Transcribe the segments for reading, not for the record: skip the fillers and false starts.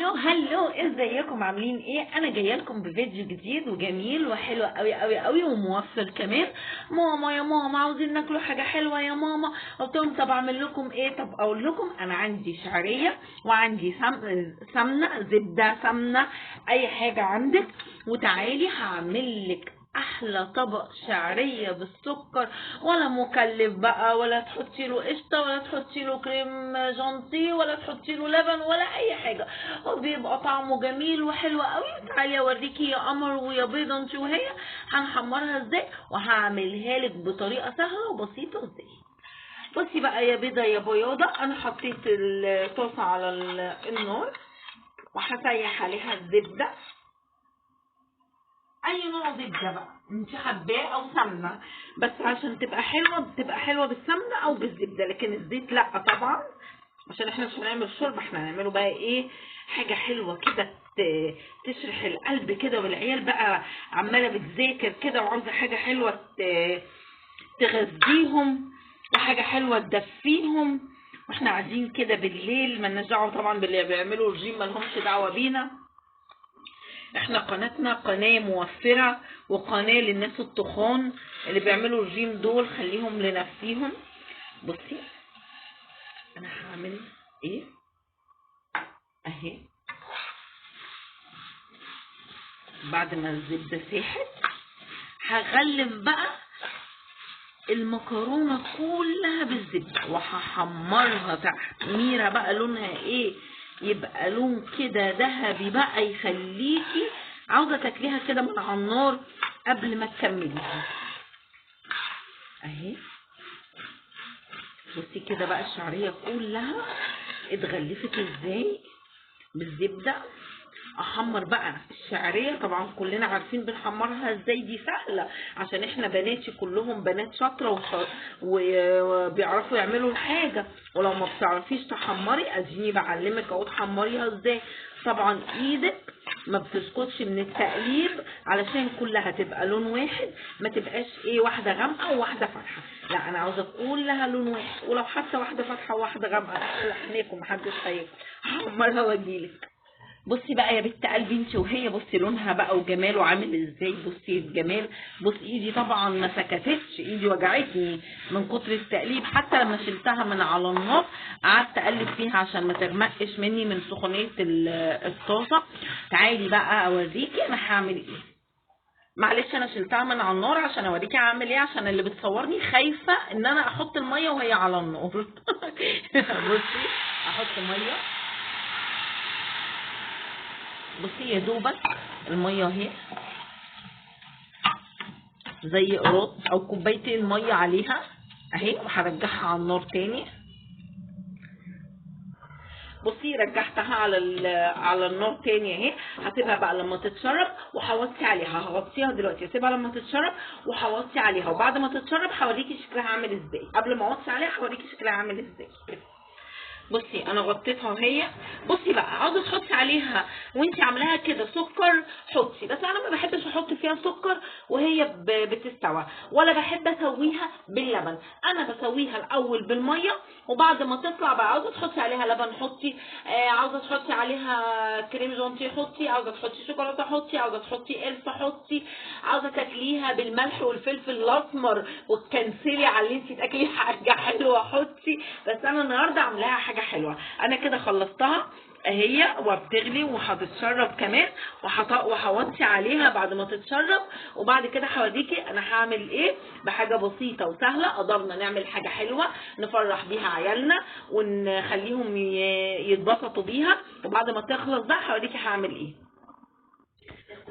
هلو ازيكم عاملين ايه؟ انا جايه لكم بفيديو جديد وجميل وحلو قوي قوي قوي وموفر كمان. ماما يا ماما عاوزين ناكلوا حاجه حلوه يا ماما. قلت لهم طب اعمل لكم ايه؟ طب اقول لكم انا عندي شعريه وعندي سمنه زبده سمنه اي حاجه عندك، وتعالي هعمل لك احلى طبق شعريه بالسكر، ولا مكلف بقى، ولا تحطي له قشطه، ولا تحطي له كريم جانتيه، ولا تحطي له لبن، ولا اي حاجه، وبيبقى طعمه جميل وحلو قوي. تعالي اوريكي يا قمر ويا بيضه انت وهي هنحمرها ازاي، وهعملها لك بطريقه سهله وبسيطه ازاي. بصي بقى يا بيضه يا بياضه، انا حطيت الطاسه على النار وهسيح عليها الزبده، اي نوع زبده بقى انت حباه او سمنه، بس عشان تبقى حلوه بتبقى حلوه بالسمنه او بالزبده، لكن الزيت لا طبعا، عشان احنا مش هنعمل شرب، احنا هنعمله بقى ايه، حاجه حلوه كده تشرح القلب كده، والعيال بقى عماله بتذاكر كده وعاوزه حاجه حلوه تغذيهم، وحاجه حلوه تدفيهم، واحنا قاعدين كده بالليل مالناش دعوه طبعا باللي بيعملوا رجيم، مالهمش دعوه بينا. احنا قناتنا قناة موفرة، وقناة للناس التخان اللي بيعملوا رجيم دول خليهم لنفسيهم. بصي انا هعمل ايه اهي، بعد ما الزبدة ساحت هغلف بقى المكرونة كلها بالزبدة، وهحمرها تحميرة بقى لونها ايه، يبقى لون كده ذهبي بقى، يخليكي عاوزة تاكليها كده من على النار قبل ما تكمليها اهي. بصي كده بقى الشعرية كلها اتغلفت ازاي بالزبدة. احمر بقى الشعريه، طبعا كلنا عارفين بنحمرها ازاي، دي سهله عشان احنا بناتي كلهم بنات شاطره وبيعرفوا يعملوا الحاجه، ولو ما بتعرفيش تحمري اديني بعلمك اهو تحمريها ازاي. طبعا ايدك ما بتسكتش من التقليب علشان كلها تبقى لون واحد، ما تبقاش ايه واحده غامقه وواحده فاتحه، لا انا عاوزه كلها لون واحد، ولو حتى واحده فاتحه وواحده غامقه احناكم محدش هياكل، هحمرها واجيلك. بصي بقى يا بنت قلبي انت وهي، بصي لونها بقى وجماله عامل ازاي، بصي الجمال. بصي ايدي طبعا ما سكتتش، ايدي وجعتني من كتر التقليب، حتى لما شلتها من على النار قعدت اقلب فيها عشان ما تغمقش مني من سخونيه الطاسه. تعالي بقى اوريكي انا هعمل ايه. معلش انا شلتها من على النار عشان اوريكي هعمل ايه، عشان اللي بتصورني خايفه ان انا احط الميه وهي على النار. بصي احط ميه، بصي يا دوبك الميه اهي زي قراط او كوبايتين ميه عليها اهي، وهرجعها على النار تاني. بصي رجعتها على النار تاني اهي، هسيبها بقى لما تتشرب وهوطي عليها، هغطيها دلوقتي هسيبها لما تتشرب وهوطي عليها، وبعد ما تتشرب هوريكي شكلها عامل ازاي، قبل ما اوطي عليها هوريكي شكلها عامل ازاي. بصي انا غطيتها وهي، بصي بقى عاوزه تحطي عليها وانتي عاملاها كده سكر حطي، بس انا ما بحبش احط فيها سكر وهي بتستوى، ولا بحب اسويها باللبن، انا بسويها الاول بالميه، وبعد ما تطلع بقى عاوزه تحطي عليها لبن حطي، عاوزه تحطي عليها كريم جانتيه حطي، عاوزه تحطي شوكولاته حطي، عاوزه تحطي قرفه حطي، عاوزه تاكليها بالملح والفلفل الاسمر وتكنسلي على اللي انتي تاكلي حاجه حلوه حطي، بس انا النهارده عاملاها حاجه حلوه. انا كده خلصتها اهي وبتغلي وهتتشرب كمان، وهوطي عليها بعد ما تتشرب، وبعد كده هوريكي انا هعمل ايه بحاجه بسيطه وسهله، قدرنا نعمل حاجه حلوه نفرح بيها عيالنا ونخليهم يتبسطوا بيها، وبعد ما تخلص بقى هوريكي هعمل ايه.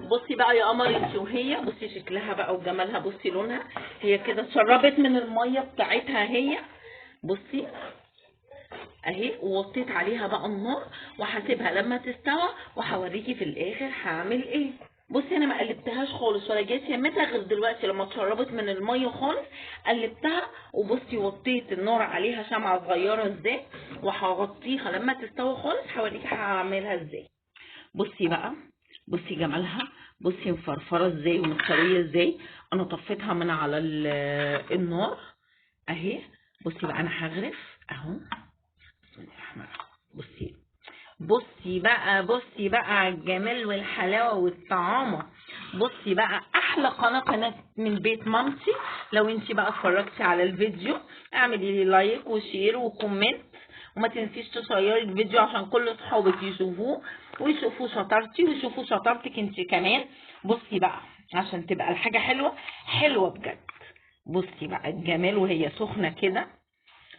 بصي بقى يا قمر انت وهي، بصي شكلها بقى وجمالها، بصي لونها هي كده اتشربت من الميه بتاعتها هي، بصي اهي، ووطيت عليها بقى النار وهسيبها لما تستوى وهوريكي في الاخر هعمل ايه. بصي انا ما قلبتهاش خالص ولا جيت يمتها غير دلوقتي لما اتشربت من الميه خالص قلبتها، وبصي وطيت النار عليها شمعه صغيره ازاي، وهغطيها لما تستوى خالص هوريكي هعملها ازاي. بصي بقى، بصي جمالها، بصي مفرفره ازاي ومستويه ازاي، انا طفيتها من على النار اهي. بصي بقى انا هغرف اهو، بصي بصي بقى على الجمال والحلاوه والطعامه. بصي بقى، احلى قناه من بيت مامتي. لو انت بقى اتفرجتي على الفيديو اعملي لي لايك وشير وكومنت، وما تنسيش تشيري الفيديو عشان كل اصحابك يشوفوه ويشوفوا شطارتي ويشوفوا شطارتك انت كمان. بصي بقى عشان تبقى الحاجه حلوه بجد. بصي بقى الجمال وهي سخنه كده.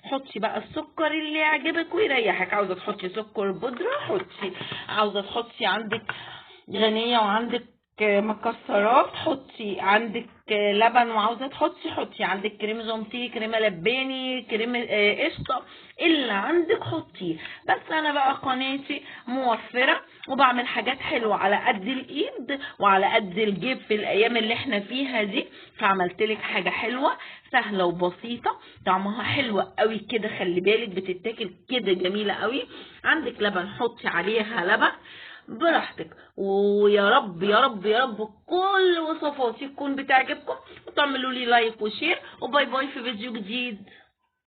حطي بقى السكر اللي يعجبك ويريحك. عاوزه تحطي سكر بودره حطي، عاوزه تحطي عندك غنيه وعندك مكسرات حطي، عندك لبن وعاوزه تحطي حطي، عندك كريم جانتيه، كريمه لباني، كريم قشطه، اللي عندك حطيه. بس انا بقى قناتي موفره وبعمل حاجات حلوه على قد الايد وعلى قد الجيب في الايام اللي احنا فيها دي، فعملت لك حاجه حلوه سهله وبسيطه طعمها حلو قوي كده. خلي بالك بتتاكل كده جميله قوي. عندك لبن حطي عليها لبن براحتك. ويا رب يا رب يا رب كل وصفاتي تكون بتعجبكم، وتعملوا لي لايك وشير، وباي باي في فيديو جديد.